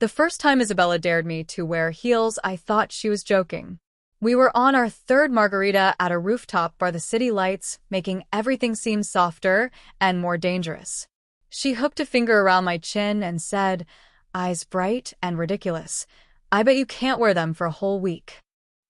The first time Isabella dared me to wear heels, I thought she was joking. We were on our third margarita at a rooftop by the city lights, making everything seem softer and more dangerous. She hooked a finger around my chin and said, "Eyes bright and ridiculous. I bet you can't wear them for a whole week."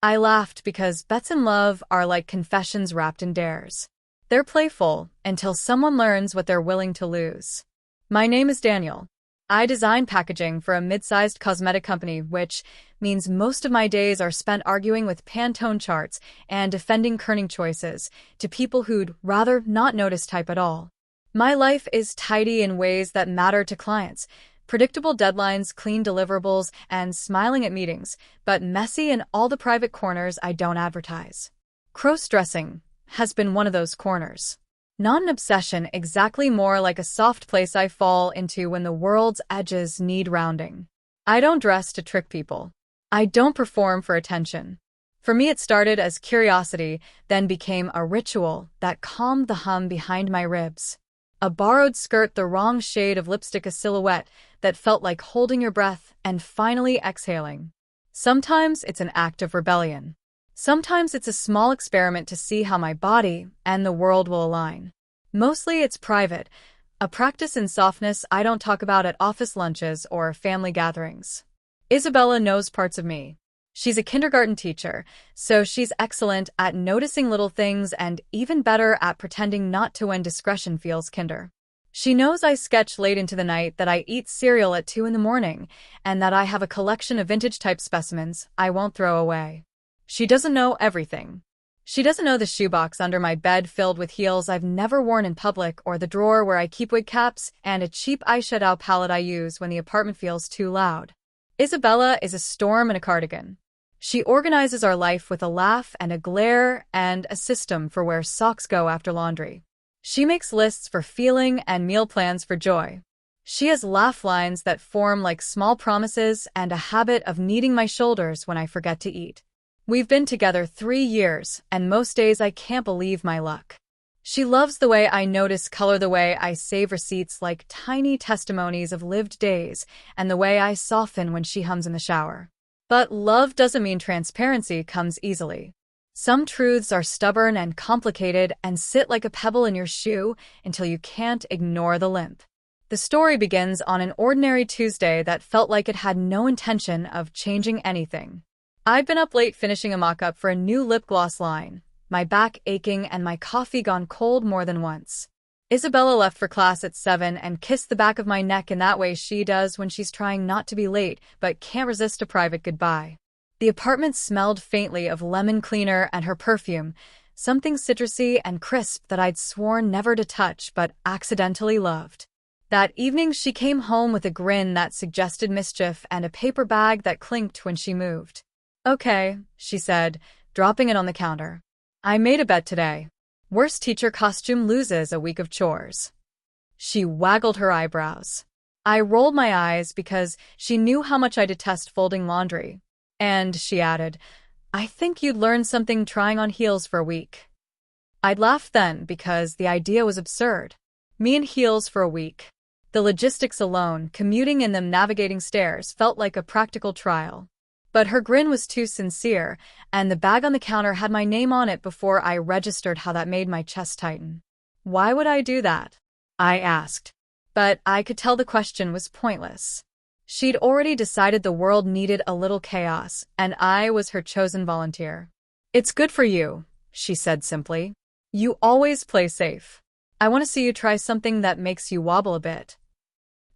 I laughed because bets in love are like confessions wrapped in dares. They're playful until someone learns what they're willing to lose. My name is Daniel. I design packaging for a mid-sized cosmetic company, which means most of my days are spent arguing with Pantone charts and defending kerning choices to people who'd rather not notice type at all. My life is tidy in ways that matter to clients. Predictable deadlines, clean deliverables, and smiling at meetings, but messy in all the private corners I don't advertise. Crossdressing has been one of those corners. Not an obsession, exactly, more like a soft place I fall into when the world's edges need rounding. I don't dress to trick people. I don't perform for attention. For me, it started as curiosity, then became a ritual that calmed the hum behind my ribs. A borrowed skirt, the wrong shade of lipstick, a silhouette that felt like holding your breath, and finally exhaling. Sometimes it's an act of rebellion. Sometimes it's a small experiment to see how my body and the world will align. Mostly it's private, a practice in softness I don't talk about at office lunches or family gatherings. Isabella knows parts of me. She's a kindergarten teacher, so she's excellent at noticing little things and even better at pretending not to when discretion feels kinder. She knows I sketch late into the night, that I eat cereal at 2 in the morning, and that I have a collection of vintage-type specimens I won't throw away. She doesn't know everything. She doesn't know the shoebox under my bed filled with heels I've never worn in public, or the drawer where I keep wig caps and a cheap eyeshadow palette I use when the apartment feels too loud. Isabella is a storm in a cardigan. She organizes our life with a laugh and a glare and a system for where socks go after laundry. She makes lists for feeling and meal plans for joy. She has laugh lines that form like small promises and a habit of kneading my shoulders when I forget to eat. We've been together 3 years, and most days I can't believe my luck. She loves the way I notice color, the way I save receipts like tiny testimonies of lived days, and the way I soften when she hums in the shower. But love doesn't mean transparency comes easily. Some truths are stubborn and complicated and sit like a pebble in your shoe until you can't ignore the limp. The story begins on an ordinary Tuesday that felt like it had no intention of changing anything. I'd been up late finishing a mock-up for a new lip gloss line, my back aching and my coffee gone cold more than once. Isabella left for class at 7 and kissed the back of my neck in that way she does when she's trying not to be late but can't resist a private goodbye. The apartment smelled faintly of lemon cleaner and her perfume, something citrusy and crisp that I'd sworn never to touch but accidentally loved. That evening she came home with a grin that suggested mischief and a paper bag that clinked when she moved. "Okay," she said, dropping it on the counter. "I made a bet today. Worst teacher costume loses a week of chores." She waggled her eyebrows. I rolled my eyes because she knew how much I detest folding laundry. And she added, "I think you'd learn something trying on heels for a week." I'd laughed then because the idea was absurd. Me in heels for a week. The logistics alone, commuting in them, navigating stairs, felt like a practical trial. But her grin was too sincere, and the bag on the counter had my name on it before I registered how that made my chest tighten. Why would I do that? I asked. But I could tell the question was pointless. She'd already decided the world needed a little chaos, and I was her chosen volunteer. "It's good for you," she said simply. "You always play safe. I want to see you try something that makes you wobble a bit."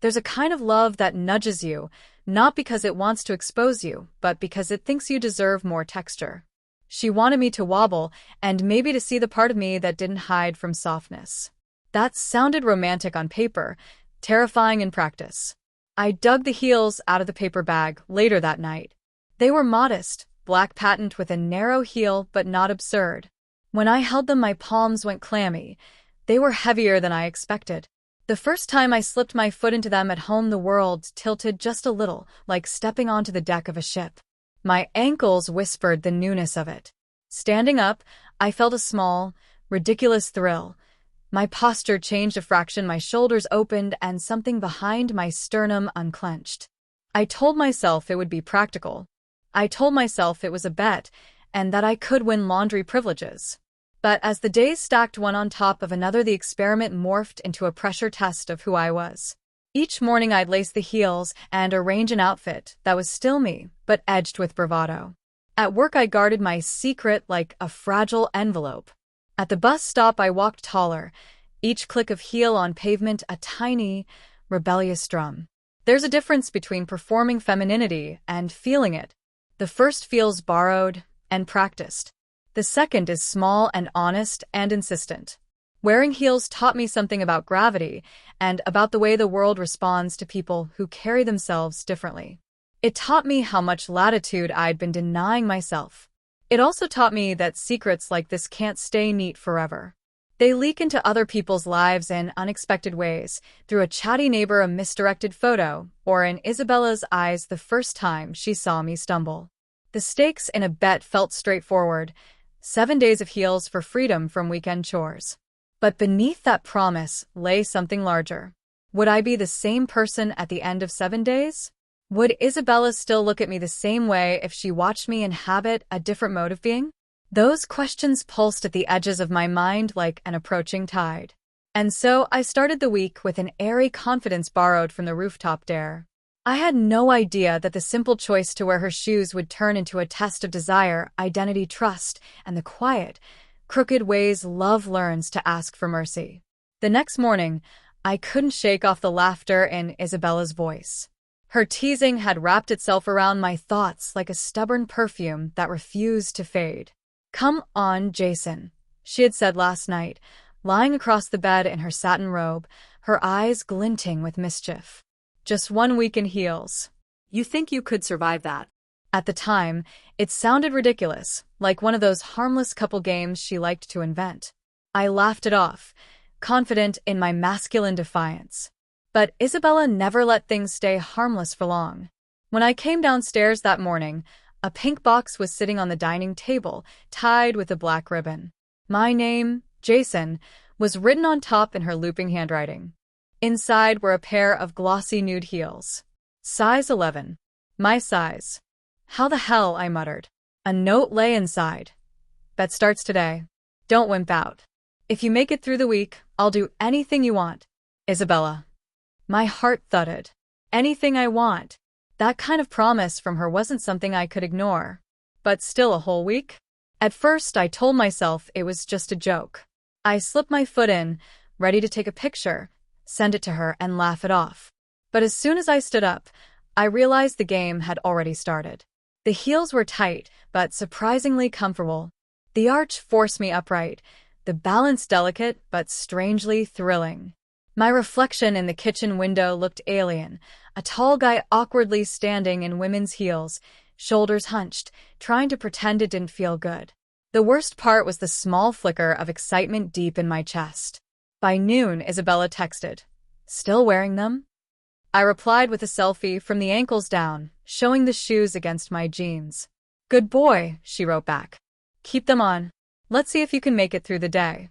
There's a kind of love that nudges you, not because it wants to expose you, but because it thinks you deserve more texture. She wanted me to wobble, and maybe to see the part of me that didn't hide from softness. That sounded romantic on paper, terrifying in practice. I dug the heels out of the paper bag later that night. They were modest, black patent with a narrow heel but not absurd. When I held them, my palms went clammy. They were heavier than I expected. The first time I slipped my foot into them at home, the world tilted just a little, like stepping onto the deck of a ship. My ankles whispered the newness of it. Standing up, I felt a small, ridiculous thrill. My posture changed a fraction, my shoulders opened, and something behind my sternum unclenched. I told myself it would be practical. I told myself it was a bet, and that I could win laundry privileges. But as the days stacked one on top of another, the experiment morphed into a pressure test of who I was. Each morning I'd lace the heels and arrange an outfit that was still me, but edged with bravado. At work I guarded my secret like a fragile envelope. At the bus stop I walked taller, each click of heel on pavement a tiny, rebellious drum. There's a difference between performing femininity and feeling it. The first feels borrowed and practiced. The second is small and honest and insistent. Wearing heels taught me something about gravity and about the way the world responds to people who carry themselves differently. It taught me how much latitude I'd been denying myself. It also taught me that secrets like this can't stay neat forever. They leak into other people's lives in unexpected ways, through a chatty neighbor, a misdirected photo, or in Isabella's eyes the first time she saw me stumble. The stakes in a bet felt straightforward: 7 days of heels for freedom from weekend chores. But beneath that promise lay something larger. Would I be the same person at the end of 7 days? Would Isabella still look at me the same way if she watched me inhabit a different mode of being? Those questions pulsed at the edges of my mind like an approaching tide. And so I started the week with an airy confidence borrowed from the rooftop dare. I had no idea that the simple choice to wear her shoes would turn into a test of desire, identity, trust, and the quiet, crooked ways love learns to ask for mercy. The next morning, I couldn't shake off the laughter in Isabella's voice. Her teasing had wrapped itself around my thoughts like a stubborn perfume that refused to fade. "Come on, Jason," she had said last night, lying across the bed in her satin robe, her eyes glinting with mischief. "Just 1 week in heels. You think you could survive that?" At the time, it sounded ridiculous, like one of those harmless couple games she liked to invent. I laughed it off, confident in my masculine defiance. But Isabella never let things stay harmless for long. When I came downstairs that morning, a pink box was sitting on the dining table, tied with a black ribbon. My name, Jason, was written on top in her looping handwriting. Inside were a pair of glossy nude heels. Size 11. My size. "How the hell," I muttered. A note lay inside. "Bet starts today. Don't wimp out. If you make it through the week, I'll do anything you want. Isabella." My heart thudded. Anything I want. That kind of promise from her wasn't something I could ignore. But still, a whole week? At first, I told myself it was just a joke. I slipped my foot in, ready to take a picture, send it to her, and laugh it off. But as soon as I stood up, I realized the game had already started. The heels were tight, but surprisingly comfortable. The arch forced me upright, the balance delicate but strangely thrilling. My reflection in the kitchen window looked alien, a tall guy awkwardly standing in women's heels, shoulders hunched, trying to pretend it didn't feel good. The worst part was the small flicker of excitement deep in my chest. By noon, Isabella texted, "Still wearing them?" I replied with a selfie from the ankles down, showing the shoes against my jeans. "Good boy," she wrote back. "Keep them on. Let's see if you can make it through the day."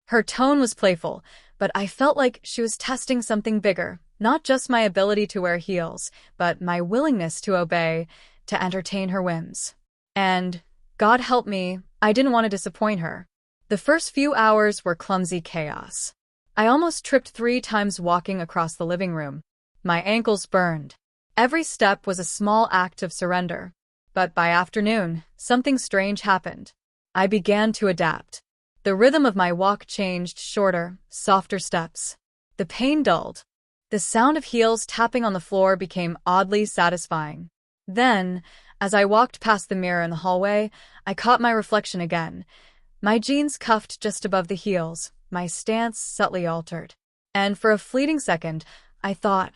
Her tone was playful, but I felt like she was testing something bigger, not just my ability to wear heels, but my willingness to obey, to entertain her whims. And, God help me, I didn't want to disappoint her. The first few hours were clumsy chaos. I almost tripped 3 times walking across the living room. My ankles burned. Every step was a small act of surrender. But by afternoon, something strange happened. I began to adapt. The rhythm of my walk changed, shorter, softer steps. The pain dulled. The sound of heels tapping on the floor became oddly satisfying. Then, as I walked past the mirror in the hallway, I caught my reflection again. My jeans cuffed just above the heels, my stance subtly altered. And for a fleeting second, I thought,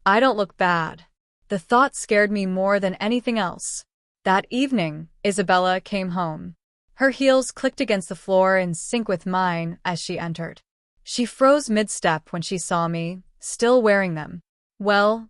I don't look bad. The thought scared me more than anything else. That evening, Isabella came home. Her heels clicked against the floor in sync with mine as she entered. She froze mid-step when she saw me, still wearing them. Well,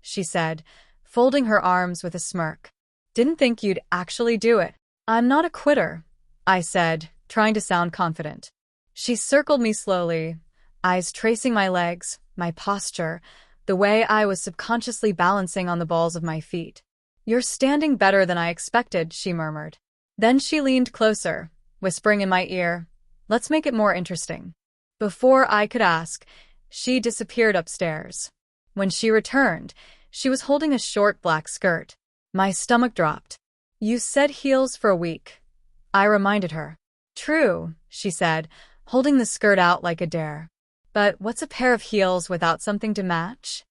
she said, folding her arms with a smirk. "Didn't think you'd actually do it." "I'm not a quitter," I said, trying to sound confident. She circled me slowly, eyes tracing my legs, my posture, the way I was subconsciously balancing on the balls of my feet. "You're standing better than I expected," she murmured. Then she leaned closer, whispering in my ear, "Let's make it more interesting." Before I could ask, she disappeared upstairs. When she returned, she was holding a short black skirt. My stomach dropped. "You said heels for a week," I reminded her. "True," she said, holding the skirt out like a dare. "But what's a pair of heels without something to match?"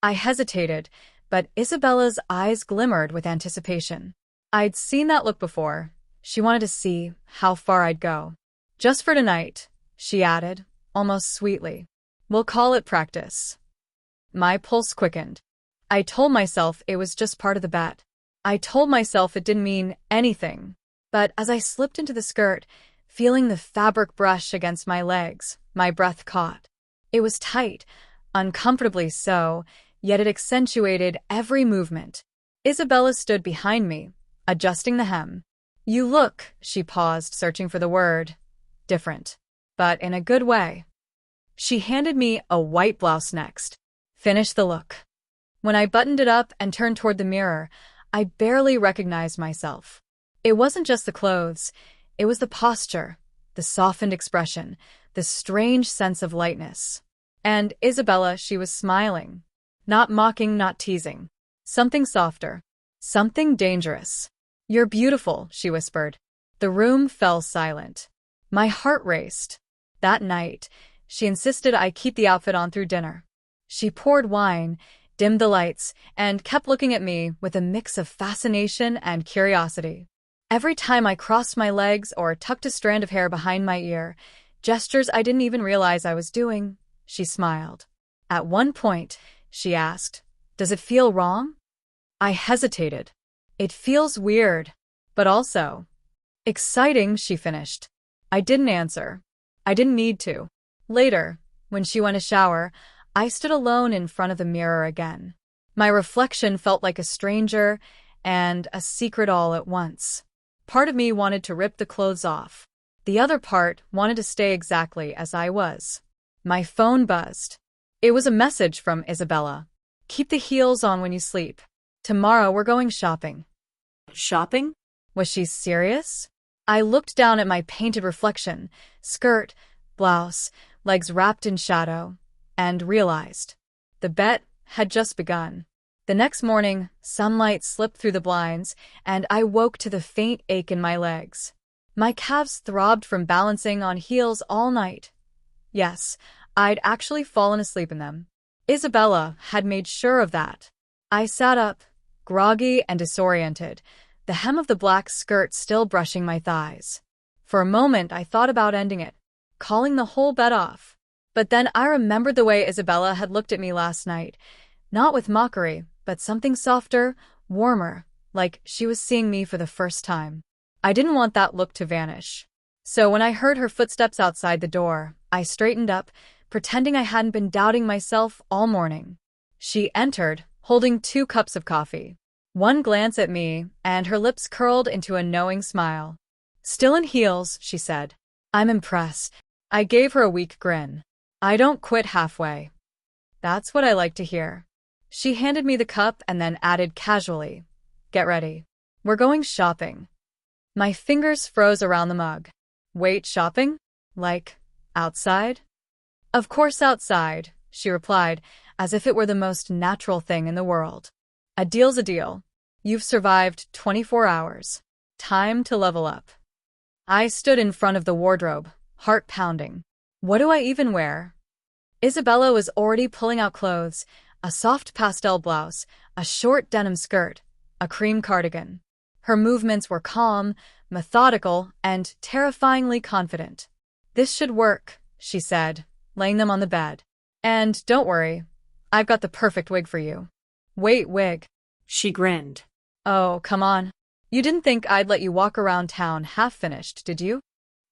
I hesitated, but Isabella's eyes glimmered with anticipation. I'd seen that look before. She wanted to see how far I'd go. "Just for tonight," she added, almost sweetly. "We'll call it practice." My pulse quickened. I told myself it was just part of the bet. I told myself it didn't mean anything. But as I slipped into the skirt, feeling the fabric brush against my legs, my breath caught. It was tight, uncomfortably so, yet it accentuated every movement. Isabella stood behind me, adjusting the hem. "You look," she paused, searching for the word, "different. But in a good way." She handed me a white blouse next. "Finish the look." When I buttoned it up and turned toward the mirror, I barely recognized myself. It wasn't just the clothes, it was the posture, the softened expression, the strange sense of lightness. And Isabella, she was smiling. Not mocking, not teasing. Something softer. Something dangerous. "You're beautiful," she whispered. The room fell silent. My heart raced. That night, she insisted I keep the outfit on through dinner. She poured wine, dimmed the lights, and kept looking at me with a mix of fascination and curiosity. Every time I crossed my legs or tucked a strand of hair behind my ear, gestures I didn't even realize I was doing, she smiled. At one point, she asked, "Does it feel wrong?" I hesitated. "It feels weird, but also exciting," she finished. I didn't answer. I didn't need to. Later, when she went to shower, I stood alone in front of the mirror again. My reflection felt like a stranger and a secret all at once. Part of me wanted to rip the clothes off. The other part wanted to stay exactly as I was. My phone buzzed. It was a message from Isabella. "Keep the heels on when you sleep. Tomorrow we're going shopping." Shopping? Was she serious? I looked down at my painted reflection, skirt, blouse, legs wrapped in shadow, and realized the bet had just begun. The next morning, sunlight slipped through the blinds, and I woke to the faint ache in my legs. My calves throbbed from balancing on heels all night. Yes, I'd actually fallen asleep in them. Isabella had made sure of that. I sat up, groggy and disoriented, the hem of the black skirt still brushing my thighs. For a moment, I thought about ending it, calling the whole bet off. But then I remembered the way Isabella had looked at me last night, not with mockery, but something softer, warmer, like she was seeing me for the first time. I didn't want that look to vanish. So when I heard her footsteps outside the door, I straightened up, pretending I hadn't been doubting myself all morning. She entered, holding 2 cups of coffee. One glance at me, and her lips curled into a knowing smile. "Still in heels," she said. "I'm impressed." I gave her a weak grin. "I don't quit halfway." "That's what I like to hear." She handed me the cup and then added casually, "Get ready. We're going shopping." My fingers froze around the mug. "Wait, shopping? Like, outside?" "Of course outside," she replied, as if it were the most natural thing in the world. "A deal's a deal. You've survived 24 hours. Time to level up." I stood in front of the wardrobe, heart pounding. What do I even wear? Isabella was already pulling out clothes, a soft pastel blouse, a short denim skirt, a cream cardigan. Her movements were calm, methodical, and terrifyingly confident. "This should work," she said, laying them on the bed. "And don't worry, I've got the perfect wig for you." "Wait, wig?" She grinned. "Oh, come on. You didn't think I'd let you walk around town half-finished, did you?"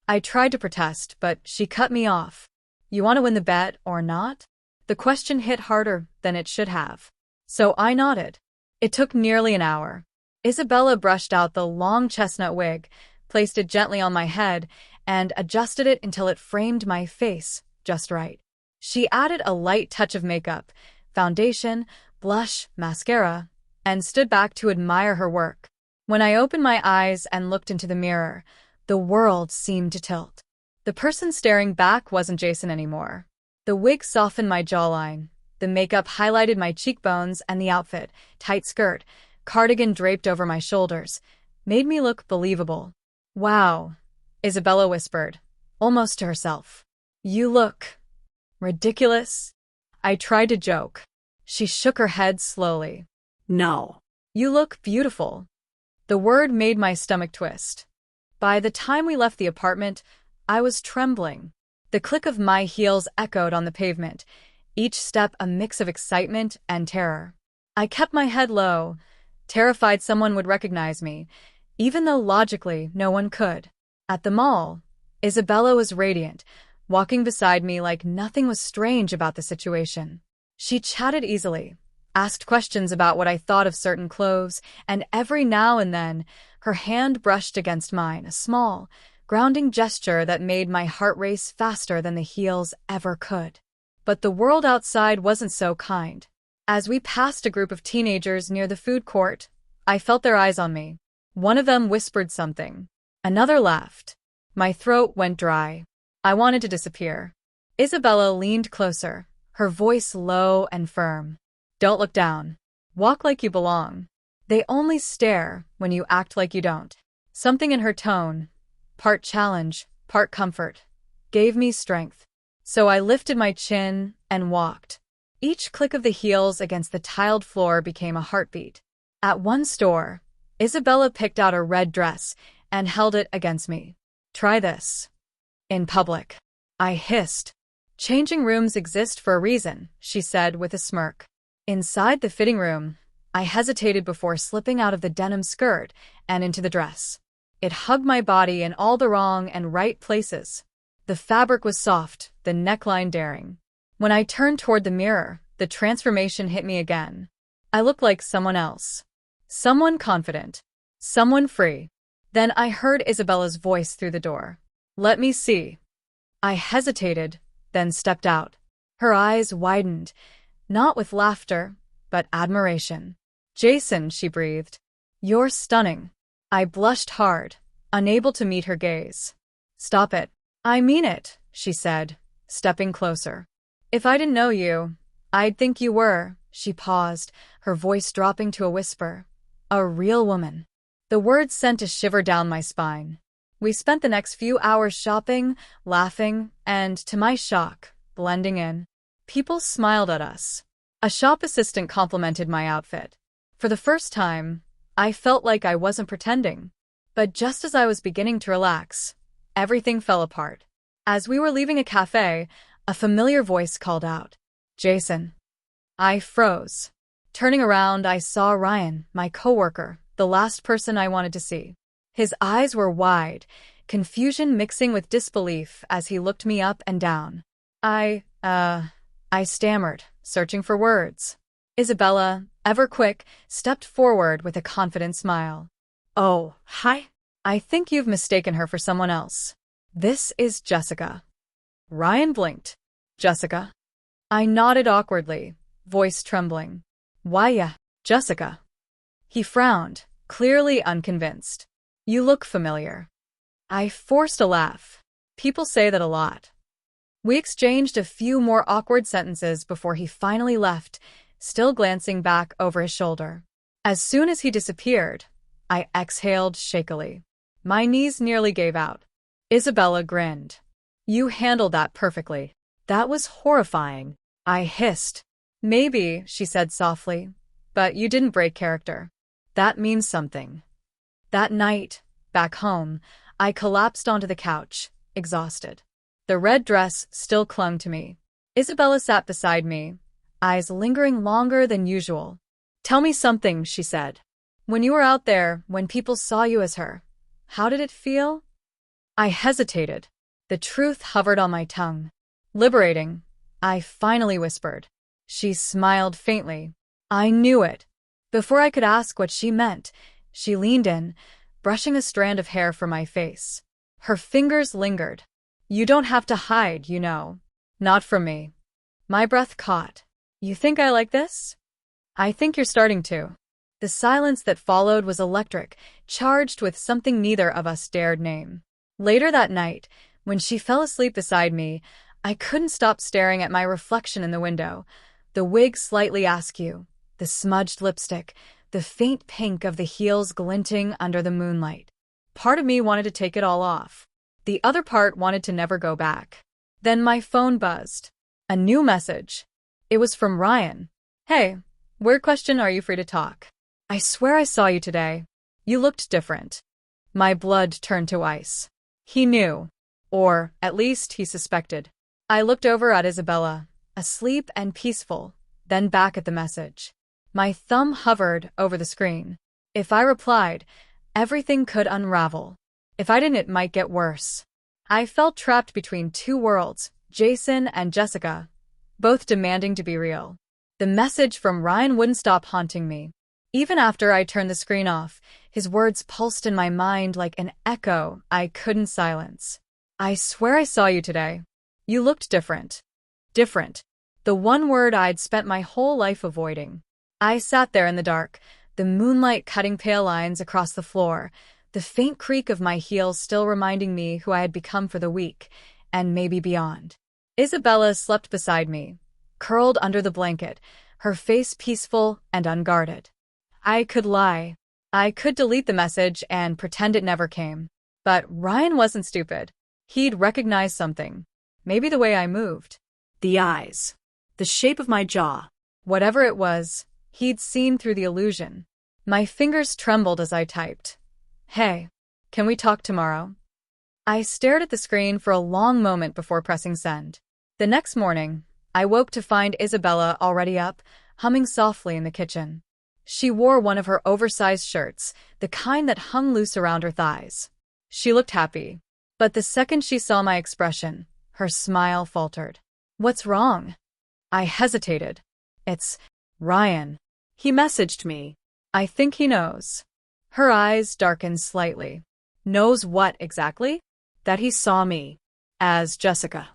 I tried to protest, but she cut me off. "You want to win the bet or not?" The question hit harder than it should have. So I nodded. It took nearly an hour. Isabella brushed out the long chestnut wig, placed it gently on my head, and adjusted it until it framed my face just right. She added a light touch of makeup, foundation, blush, mascara, and stood back to admire her work. When I opened my eyes and looked into the mirror, the world seemed to tilt. The person staring back wasn't Jason anymore. The wig softened my jawline, the makeup highlighted my cheekbones, and the outfit, tight skirt, cardigan draped over my shoulders, made me look believable. "Wow," Isabella whispered, almost to herself. "You look ridiculous." I tried to joke. She shook her head slowly. "No." "You look beautiful." The word made my stomach twist. By the time we left the apartment, I was trembling. The click of my heels echoed on the pavement, each step a mix of excitement and terror. I kept my head low, terrified someone would recognize me, even though logically no one could. At the mall, Isabella was radiant, walking beside me like nothing was strange about the situation. She chatted easily, asked questions about what I thought of certain clothes, and every now and then, her hand brushed against mine, a small, grounding gesture that made my heart race faster than the heels ever could. But the world outside wasn't so kind. As we passed a group of teenagers near the food court, I felt their eyes on me. One of them whispered something. Another laughed. My throat went dry. I wanted to disappear. Isabella leaned closer, her voice low and firm. "Don't look down. Walk like you belong. They only stare when you act like you don't." Something in her tone, part challenge, part comfort, gave me strength. So I lifted my chin and walked. Each click of the heels against the tiled floor became a heartbeat. At one store, Isabella picked out a red dress and held it against me. "Try this." In public. I hissed. "Changing rooms exist for a reason," she said with a smirk. Inside the fitting room, I hesitated before slipping out of the denim skirt and into the dress. It hugged my body in all the wrong and right places. The fabric was soft, the neckline daring. When I turned toward the mirror, the transformation hit me again. I looked like someone else. Someone confident. Someone free. Then I heard Isabella's voice through the door. "Let me see." I hesitated, then stepped out. Her eyes widened, not with laughter, but admiration. "Jason," she breathed. "You're stunning." I blushed hard, unable to meet her gaze. "Stop it." "I mean it," she said, stepping closer. "If I didn't know you, I'd think you were." She paused, her voice dropping to a whisper. "A real woman." The words sent a shiver down my spine. We spent the next few hours shopping, laughing, and, to my shock, blending in. People smiled at us. A shop assistant complimented my outfit. For the first time, I felt like I wasn't pretending. But just as I was beginning to relax, everything fell apart. As we were leaving a cafe, a familiar voice called out, "Jason." I froze. Turning around, I saw Ryan, my coworker, the last person I wanted to see. His eyes were wide, confusion mixing with disbelief as he looked me up and down. I stammered, searching for words. Isabella, ever quick, stepped forward with a confident smile. "Oh, hi. I think you've mistaken her for someone else. This is Jessica." Ryan blinked. "Jessica?" I nodded awkwardly, voice trembling. "Why, yeah, Jessica." He frowned, clearly unconvinced. "You look familiar." I forced a laugh. People say that a lot. We exchanged a few more awkward sentences before he finally left, still glancing back over his shoulder. As soon as he disappeared, I exhaled shakily. My knees nearly gave out. Isabella grinned. "You handled that perfectly." "That was horrifying," I hissed. "Maybe," she said softly, "but you didn't break character." That means something. That night, back home, I collapsed onto the couch, exhausted. The red dress still clung to me. Isabella sat beside me, eyes lingering longer than usual. "Tell me something," she said. "When you were out there, when people saw you as her, how did it feel?" I hesitated. The truth hovered on my tongue. "Liberating," I finally whispered. She smiled faintly. I knew it. Before I could ask what she meant, she leaned in, brushing a strand of hair from my face. Her fingers lingered. "You don't have to hide, you know. Not from me." My breath caught. You think I like this? I think you're starting to. The silence that followed was electric, charged with something neither of us dared name. Later that night, when she fell asleep beside me, I couldn't stop staring at my reflection in the window. The wig slightly askew, the smudged lipstick, the faint pink of the heels glinting under the moonlight. Part of me wanted to take it all off. The other part wanted to never go back. Then my phone buzzed. A new message. It was from Ryan. Hey, weird question, are you free to talk? I swear I saw you today. You looked different. My blood turned to ice. He knew. Or, at least, he suspected. I looked over at Isabella, asleep and peaceful, then back at the message. My thumb hovered over the screen. If I replied, everything could unravel. If I didn't, it might get worse. I felt trapped between two worlds, Jason and Jessica, both demanding to be real. The message from Ryan wouldn't stop haunting me. Even after I turned the screen off, his words pulsed in my mind like an echo I couldn't silence. I swear I saw you today. You looked different. Different. The one word I'd spent my whole life avoiding. I sat there in the dark, the moonlight cutting pale lines across the floor, the faint creak of my heels still reminding me who I had become for the week, and maybe beyond. Isabella slept beside me, curled under the blanket, her face peaceful and unguarded. I could lie. I could delete the message and pretend it never came. But Ryan wasn't stupid. He'd recognized something. Maybe the way I moved. The eyes. The shape of my jaw. Whatever it was, he'd seen through the illusion. My fingers trembled as I typed. Hey, can we talk tomorrow? I stared at the screen for a long moment before pressing send. The next morning, I woke to find Isabella already up, humming softly in the kitchen. She wore one of her oversized shirts, the kind that hung loose around her thighs. She looked happy. But the second she saw my expression, her smile faltered. What's wrong? I hesitated. It's Ryan. He messaged me. I think he knows. Her eyes darkened slightly. Knows what exactly? That he saw me. As Jessica.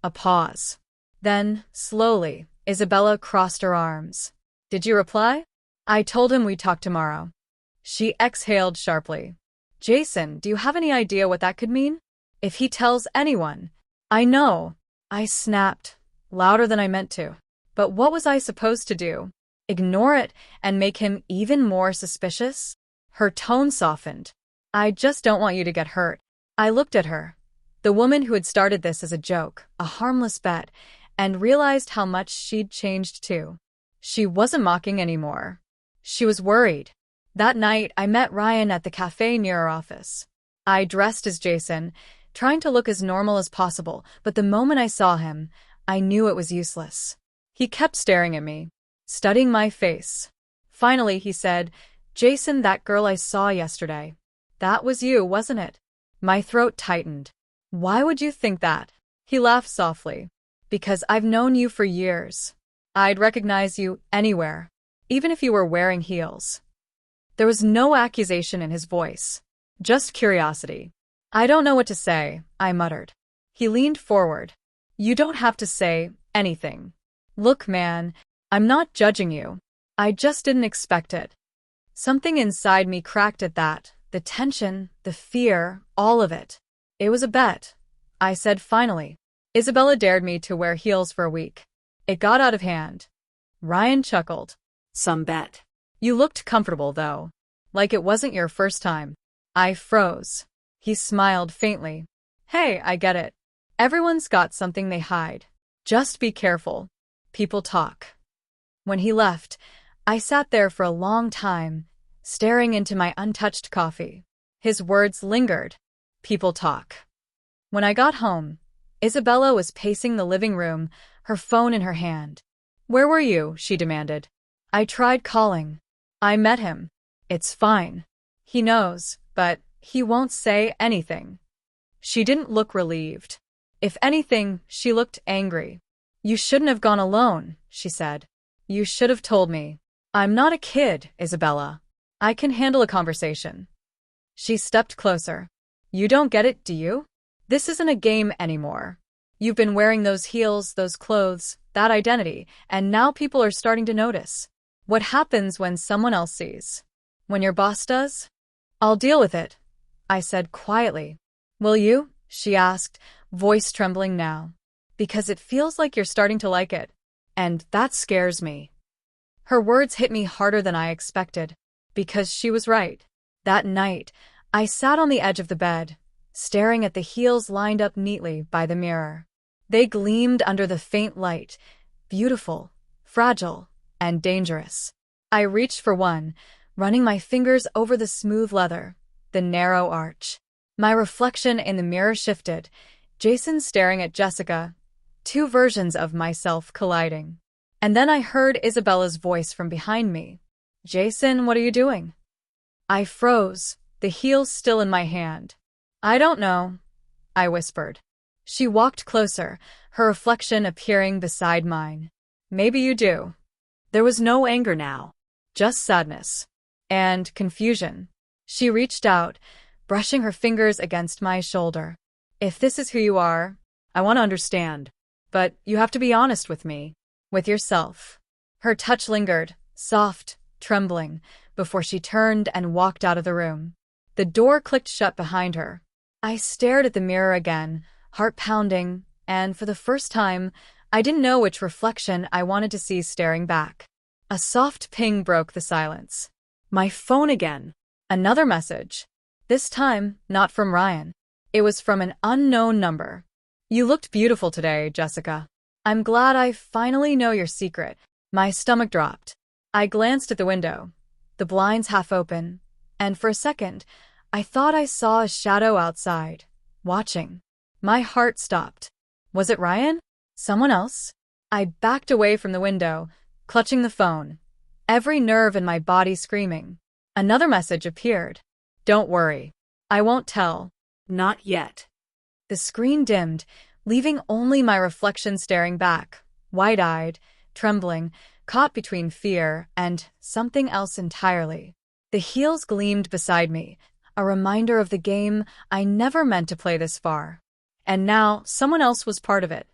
A pause. Then, slowly, Isabella crossed her arms. Did you reply? I told him we'd talk tomorrow. She exhaled sharply. Jason, do you have any idea what that could mean? If he tells anyone. I know. I snapped, louder than I meant to. But what was I supposed to do? Ignore it and make him even more suspicious? Her tone softened. I just don't want you to get hurt. I looked at her, the woman who had started this as a joke, a harmless bet, and realized how much she'd changed too. She wasn't mocking anymore. She was worried. That night, I met Ryan at the cafe near our office. I dressed as Jason, trying to look as normal as possible, but the moment I saw him, I knew it was useless. He kept staring at me, studying my face. Finally, he said, Jason, that girl I saw yesterday. That was you, wasn't it? My throat tightened. Why would you think that? He laughed softly. Because I've known you for years. I'd recognize you anywhere, even if you were wearing heels. There was no accusation in his voice, just curiosity. I don't know what to say, I muttered. He leaned forward. You don't have to say anything. Look, man, I'm not judging you. I just didn't expect it. Something inside me cracked at that, the tension, the fear, all of it. It was a bet, I said finally. Isabella dared me to wear heels for a week. It got out of hand. Ryan chuckled. Some bet. You looked comfortable, though. Like it wasn't your first time. I froze. He smiled faintly. Hey, I get it. Everyone's got something they hide. Just be careful. People talk. When he left, I sat there for a long time, staring into my untouched coffee. His words lingered. People talk. When I got home, Isabella was pacing the living room, her phone in her hand. Where were you? She demanded. I tried calling. I met him. It's fine. He knows, but he won't say anything. She didn't look relieved. If anything, she looked angry. You shouldn't have gone alone, she said. You should have told me. I'm not a kid, Isabella. I can handle a conversation. She stepped closer. You don't get it, do you? This isn't a game anymore. You've been wearing those heels, those clothes, that identity, and now people are starting to notice. What happens when someone else sees? When your boss does? I'll deal with it, I said quietly. Will you? She asked, voice trembling now. Because it feels like you're starting to like it. And that scares me. Her words hit me harder than I expected. Because she was right. That night, I sat on the edge of the bed, staring at the heels lined up neatly by the mirror. They gleamed under the faint light, beautiful, fragile, and dangerous. I reached for one, running my fingers over the smooth leather, the narrow arch. My reflection in the mirror shifted, Jason staring at Jessica, two versions of myself colliding. And then I heard Isabella's voice from behind me. Jason, what are you doing? I froze, the heels still in my hand. I don't know, I whispered. She walked closer, her reflection appearing beside mine. Maybe you do. There was no anger now, just sadness and confusion. She reached out, brushing her fingers against my shoulder. If this is who you are, I want to understand. But you have to be honest with me, with yourself. Her touch lingered, soft, trembling, before she turned and walked out of the room. The door clicked shut behind her. I stared at the mirror again, heart pounding, and for the first time, I didn't know which reflection I wanted to see staring back. A soft ping broke the silence. My phone again. Another message. This time, not from Ryan. It was from an unknown number. You looked beautiful today, Jessica. I'm glad I finally know your secret. My stomach dropped. I glanced at the window, the blinds half open, and for a second, I thought I saw a shadow outside, watching. My heart stopped. Was it Ryan? Someone else? I backed away from the window, clutching the phone, every nerve in my body screaming. Another message appeared. Don't worry. I won't tell. Not yet. The screen dimmed, leaving only my reflection staring back, wide-eyed, trembling, caught between fear and something else entirely. The heels gleamed beside me, a reminder of the game I never meant to play this far. And now someone else was part of it.